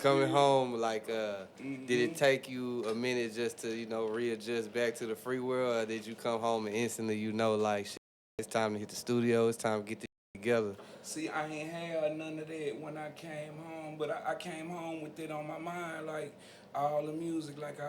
coming home, like, did it take you a minute just to, readjust back to the free world, or did you come home and instantly, like, shit, it's time to hit the studio, it's time to get this together? See, I ain't had none of that when I came home, but I came home with it on my mind, like all the music, like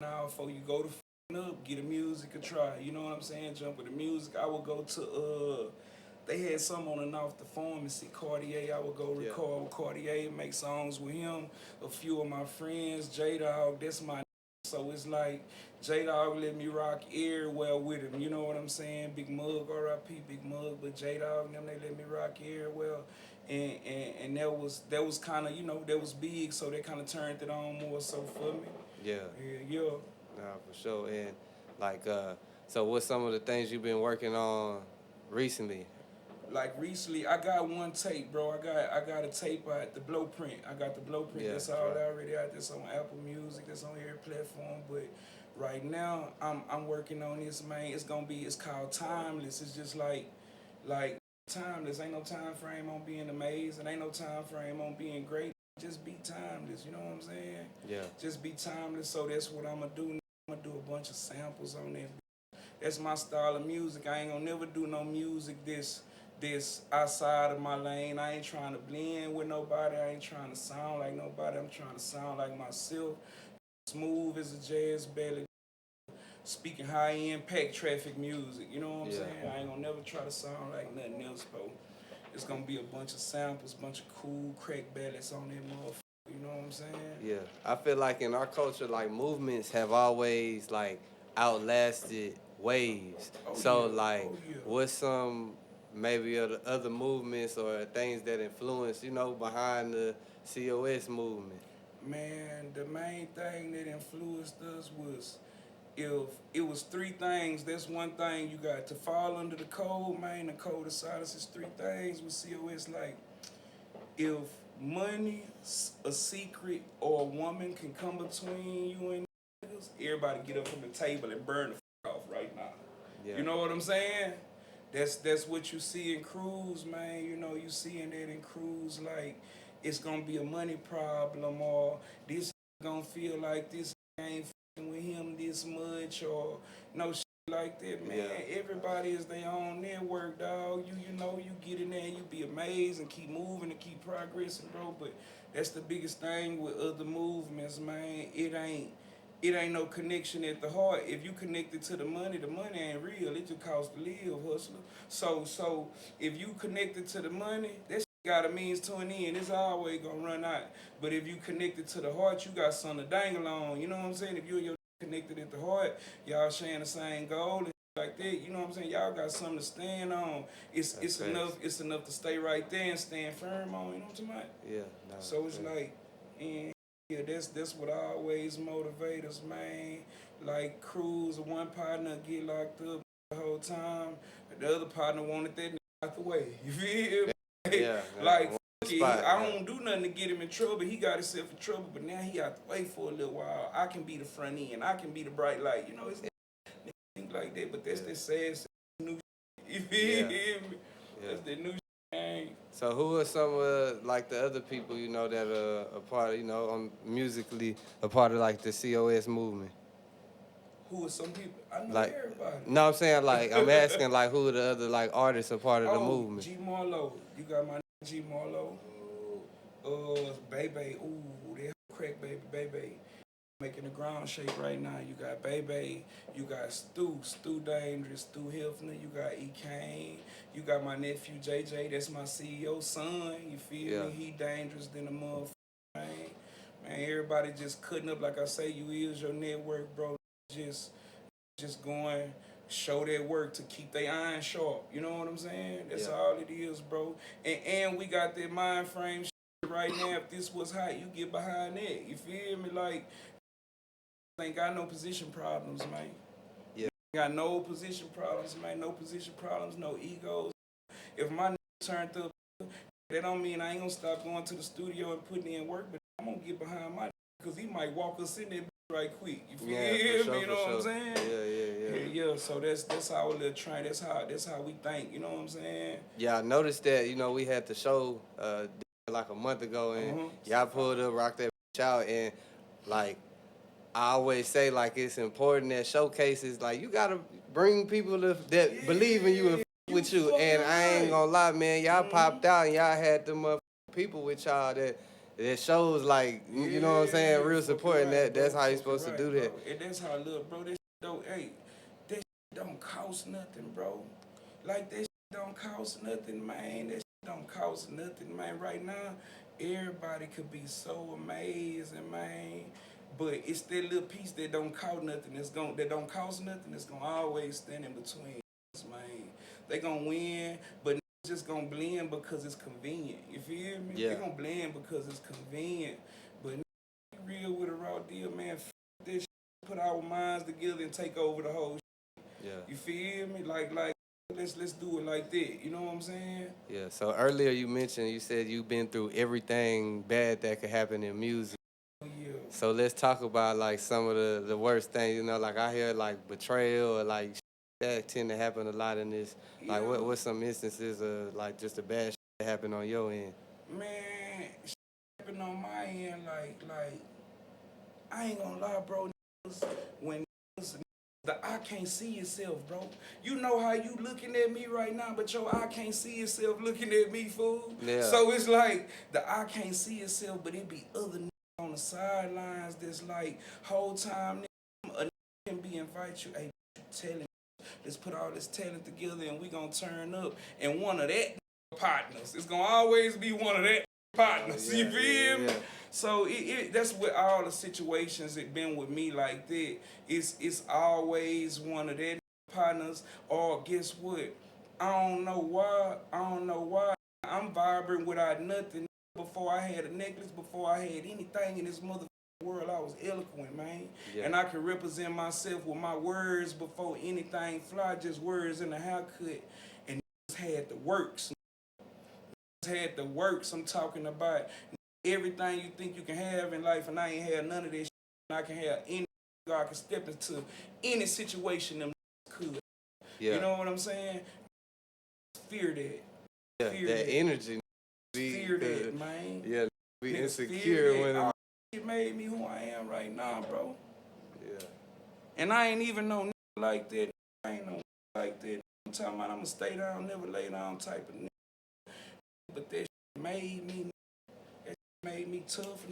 now before you go to up, get a music a try. You know what I'm saying? Jump with the music. I would go to they had some on and off the farm and see Cartier. I would go record with Cartier and make songs with him. A few of my friends, Dawg, that's my so it's like Dawg let me rock everywhere with him. You know what I'm saying? Big Mug, R.I.P. Big Mug, but Dawg and them they let me rock everywhere. And that was kind of that was big, so they kind of turned it on more so for me. Yeah. Yeah. Nah, for sure. And like, so what's some of the things you've been working on recently? Like recently, I got one tape, bro. I got a tape out, the Blueprint. I got the Blueprint. That's all already out. That's on Apple Music. That's on every platform. But right now, I'm working on this, man. It's called Timeless. It's just like timeless. Ain't no time frame on being amazing. Ain't no time frame on being great. Just be timeless. You know what I'm saying? Yeah. Just be timeless. So that's what I'm gonna do. I'm gonna do a bunch of samples on that. That's my style of music. I ain't gonna never do no music this outside of my lane. I ain't trying to blend with nobody. I ain't trying to sound like nobody. I'm trying to sound like myself. Smooth as a jazz belly. Speaking high impact traffic music. You know what I'm saying? I ain't gonna never try to sound like nothing else, bro. It's gonna be a bunch of samples, bunch of cool crack ballads on that motherfucker. You know what I'm saying? Yeah. I feel like in our culture, like movements have always like outlasted waves. What's some maybe of the other movements or things that influence, behind the COS movement? Man, the main thing that influenced us was if it was three things, that's one thing you got to fall under the code, man. The code of silence is three things with COS. Like, if money, a secret, or a woman can come between you and niggas, everybody get up from the table and burn the off right now. Yeah. You know what I'm saying? That's what you see in crews, man. You seeing that in crews, like it's gonna be a money problem, or this gonna feel like this ain't with him this much, or no shit like that, man. Yeah. Everybody is their own network, dog. You get in there and you be amazed and keep moving and keep progressing, bro. But that's the biggest thing with other movements, man. It ain't no connection at the heart. If you connected to the money ain't real. It just costs to live, hustler. So if you connected to the money, that got a means to an end. It's always gonna run out. But if you connected to the heart, you got something to dangle on. You know what I'm saying? If you and your connected at the heart, y'all sharing the same goal and like that. You know what I'm saying? Y'all got something to stand on. It's enough to stay right there and stand firm on. You know what I'm talking about? Yeah. No, so it's like, and yeah, that's what always motivates us, man. Like crews, one partner get locked up the whole time, the other partner wanted that out the way. You feel me? Yeah. Like, I don't do nothing to get him in trouble. He got himself in trouble, but now he out the way for a little while. I can be the front end. I can be the bright light. It's things like that, but that's the sad new shit. You feel me? Yeah. That's the new shit. So who are some of like the other people, that are a part of, musically a part of like the COS movement? Who are some people? I know like, everybody. No, I'm saying I'm asking like who are the other like artists a part of the movement? G Marlo. You got my G Marlo. Bebe. Ooh, that crack Bebe. Making the ground shake right now. You got Bebe. You got Stu Dangerous, Stu Hilfner. You got E. Kane. You got my nephew JJ. That's my CEO son. You feel me? He dangerous than a motherfucker. Man, everybody just cutting up. Like I say, you is your network, bro. Just going, show their work to keep their iron sharp. You know what I'm saying? That's all it is, bro. And we got that mind frame shit right now. If this was hot, you get behind that. You feel me? Like, ain't got no position problems, man. Yeah. Got no position problems, man. No position problems, no egos. If my turned up, that don't mean I ain't gonna stop going to the studio and putting in work, but I'm gonna get behind my because he might walk us in there right quick. You feel me? You know what I'm saying? Yeah. So that's our little train. That's how we think. You know what I'm saying? Yeah, I noticed that. We had the show like a month ago, and y'all pulled up, rocked that out. And like I always say, like it's important that showcases, like you gotta bring people that believe in you and with you. And I ain't gonna lie, man, y'all popped out and y'all had them people with y'all that shows like you know what I'm saying, real support. And that's how you supposed to do that. And that's how I look, bro. That shit don't, hey, that shit don't cost nothing, bro. Like that shit don't cost nothing, man. That shit don't cost nothing, man. Right now, everybody could be so amazing, man. But it's that little piece that don't cost nothing. That don't cost nothing. It's gonna always stand in between us, man. They gonna win, but just gonna blend because it's convenient. You feel me? Yeah. They gonna blend because it's convenient. But real with a raw deal, man. This shit, put our minds together and take over the whole shit. Yeah. You feel me? Like let's do it like that. You know what I'm saying? Yeah. So earlier you said you've been through everything bad that could happen in music. Yeah. So let's talk about like some of the worst things. You know, like I hear like betrayal or like that tend to happen a lot in this. Like what's some instances of like just the bad shit that happened on your end? Man, shit happened on my end. Like I ain't gonna lie, bro. When the eye can't see itself, bro. You know how you looking at me right now, but your eye can't see itself looking at me, fool. Yeah. So it's like the eye can't see itself, but it be other on the sidelines that's like whole time a can be invite you, hey, telling, let's put all this talent together and we gonna turn up. And one of that partners, it's gonna always be one of that partners. You feel me? So that's what all the situations it been with me like that. It's always one of that partners. Or guess what? I don't know why. I'm vibrant without nothing. Before I had a necklace, before I had anything in this motherfucking world, I was eloquent, man. Yeah. And I could represent myself with my words before anything fly, just words in a haircut. And had the works. Had the works. I'm talking about everything you think you can have in life, and I ain't had none of this shit. I can have any, I can step into any situation them could. Yeah. You know what I'm saying? Fear that. Yeah, fear that energy. Fear that, man. Yeah, be insecure when it made me who I am right now, bro. Yeah. And I ain't even no like that. I ain't no like that. I'm talking about I'm gonna stay down, never lay down type of nigga. But that made me tough.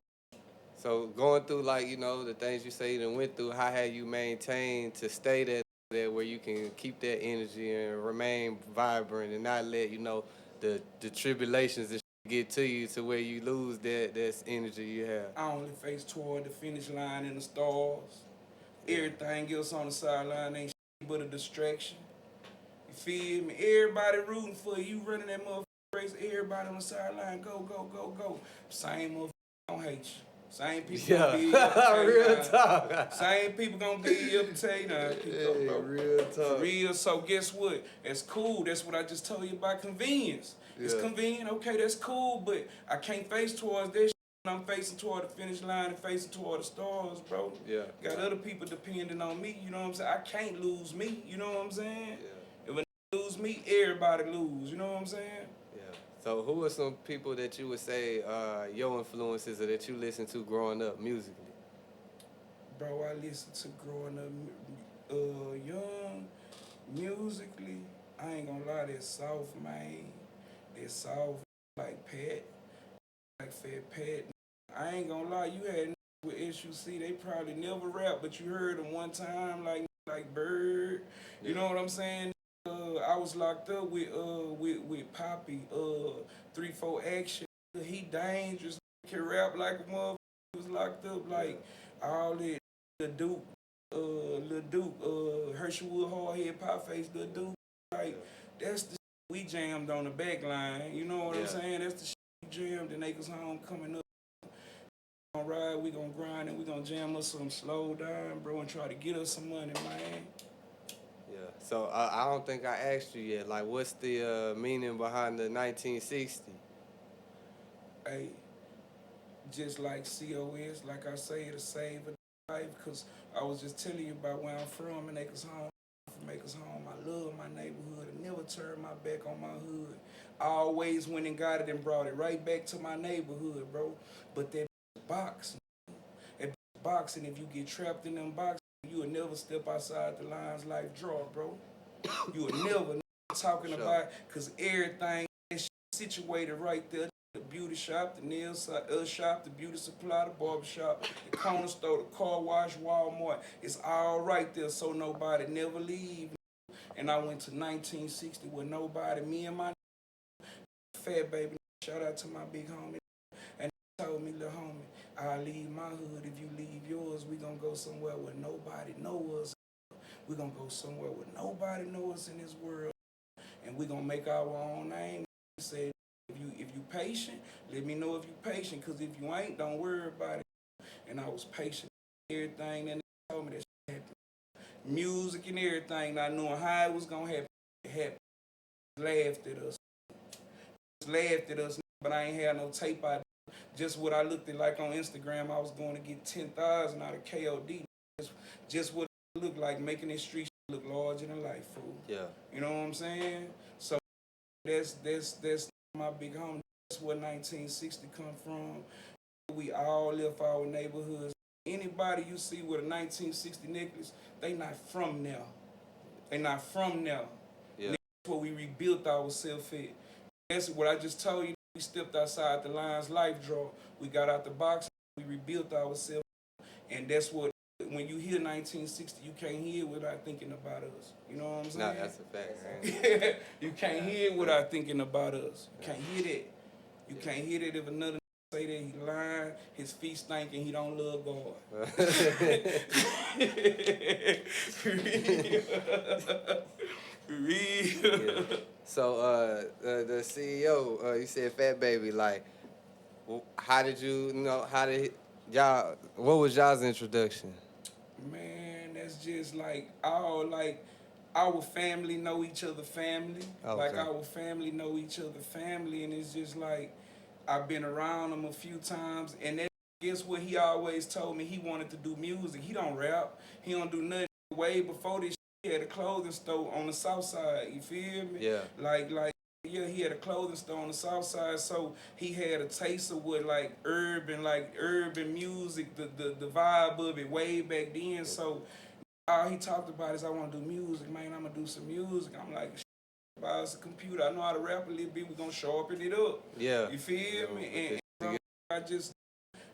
So going through like, you know, the things you say you done went through, how have you maintained to stay there where you can keep that energy and remain vibrant and not let, you know, the tribulations that get to you to where you lose that energy you have? I only face toward the finish line and the stars. Everything else on the sideline ain't shit but a distraction. You feel me? Everybody rooting for you, running that motherfucking race. Everybody on the sideline, go, go, go, go. Same motherfucker don't hate you. Same people gonna be real talk. Same people gonna be up to tell you now. Real talk. For real. So guess what? That's cool. That's what I just told you about convenience. Yeah. It's convenient. Okay, that's cool. But I can't face towards that. I'm facing toward the finish line and facing toward the stars, bro. Yeah. Got other people depending on me. You know what I'm saying? I can't lose me. You know what I'm saying? Yeah. If I lose me, everybody lose. You know what I'm saying? So who are some people that you would say your influences or that you listen to growing up musically? Bro, I listened to growing up young musically. I ain't gonna lie, that soft, man. That soft like Pat, like Fat Pat. I ain't gonna lie, you had with SUC, they probably never rap, but you heard them one time like Bird. You know what I'm saying? I was locked up with Poppy, 3-4 Action. He dangerous, can rap like a motherfucker. He was locked up like all that. Lil Duke, Herschelwood, Hardhead, Potface, Lil Duke. Like that's the shit we jammed on the back line. You know what I'm saying? That's the shit we jammed in Acres Home coming up. We gonna ride, we gonna grind, and we gonna jam us some slow down, bro, and try to get us some money, man. Yeah. So I don't think I asked you yet. Like, what's the meaning behind the 1960? Hey, just like COS, like I say, to save a life, because I was just telling you about where I'm from in Acres Home. From Acres Home, I love my neighborhood. I never turned my back on my hood. I always went and got it and brought it right back to my neighborhood, bro. But that box, boxing, if you get trapped in them boxing, you will never step outside the lines like draw, bro. You will never talking about, because everything is situated right there. The beauty shop, the nail shop, the beauty supply, the barber shop, the corner store, the car wash, Walmart. It's all right there, so nobody never leave. And I went to 1960 with nobody, me and my fat baby. Shout out to my big homie. And he told me, little homie, I'll leave my hood if you leave yours. We gonna go somewhere where nobody know us. We gonna go somewhere where nobody know us in this world. And we gonna make our own name. He said, if you patient, let me know if you patient, because if you ain't, don't worry about it. And I was patient. Everything that they told me that shit happened. Music and everything, not knowing how it was gonna happen. It happened. Laughed at us. Laughed at us, but I ain't had no tape out. Just what I looked at like on Instagram, I was going to get 10,000 out of KOD. Just what it looked like, making this street look larger than life, fool. Yeah. You know what I'm saying? So that's my big home. That's where 1960 come from. We all left our neighborhoods. Anybody you see with a 1960 necklace, they not from now. They not from now. Yeah. That's what we rebuilt ourselves at. That's what I just told you. We stepped outside the lines, life draw. We got out the box. We rebuilt ourselves. And that's what, when you hear 1960, you can't hear it without thinking about us. You know what I'm saying? No, that's a fact, man. You can't hear it without thinking about us. You can't hear that. You can't hear that if another say that he lying, his feet stinking, he don't love God. Real. Yeah. So the CEO, you said Fat Baby, like, how did y'all, what was y'all's introduction? Man, that's just like our family know each other family. Okay. Like our family know each other family, and it's just like I've been around him a few times, and that, guess what he always told me? He wanted to do music. He don't rap. He don't do nothing. Way before this, he had a clothing store on the south side. You feel me? Yeah. Yeah, he had a clothing store on the south side, so he had a taste of what urban music, the vibe of it way back then. So all he talked about is, I want to do music, man. I'm gonna do some music. I'm like, buy us a computer. I know how to rap a little bit. We're gonna sharpen it up. Yeah. You feel me? And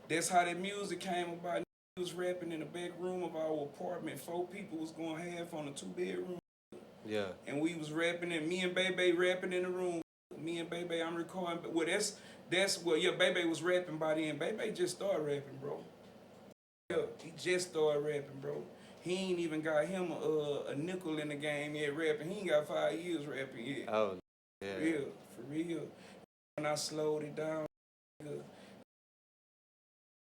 that's how that music came about. He was rapping in the back room of our apartment. 4 people was going half on a 2-bedroom. Yeah. And we was rapping, and me and Bebe rapping in the room. Me and Bebe, I'm recording. Well, that's what, yeah, Bebe was rapping by then. Bebe just started rapping, bro. Yeah, he just started rapping, bro. He ain't even got him a nickel in the game yet rapping. He ain't got 5 years rapping yet. Oh, yeah. For real. When I slowed it down,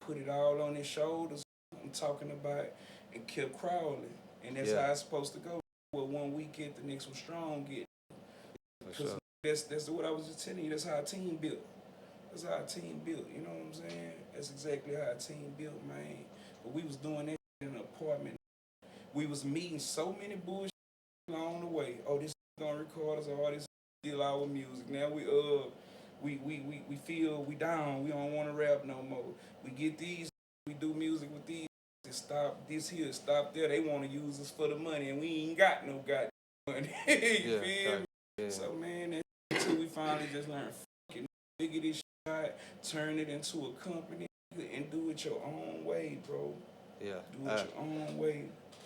put it all on his shoulders, I'm talking about, and kept crawling. And that's how it's supposed to go. Well, one week get, the next one strong get. Because that's what I was just telling you. That's how a team built. That's how a team built. You know what I'm saying? That's exactly how a team built, man. But we was doing that in an apartment. We was meeting so many bullshit along the way. Oh, this gonna record us. Oh, this steal our music. Now we feel we down. We don't want to rap no more. We get these. We do music with these. Stop this here, stop there. They want to use us for the money, and we ain't got no goddamn money. You feel me? Yeah. So man, until we finally just learn, fucking figure this shit out, turn it into a company, and do it your own way, bro. Yeah. Do it your own way.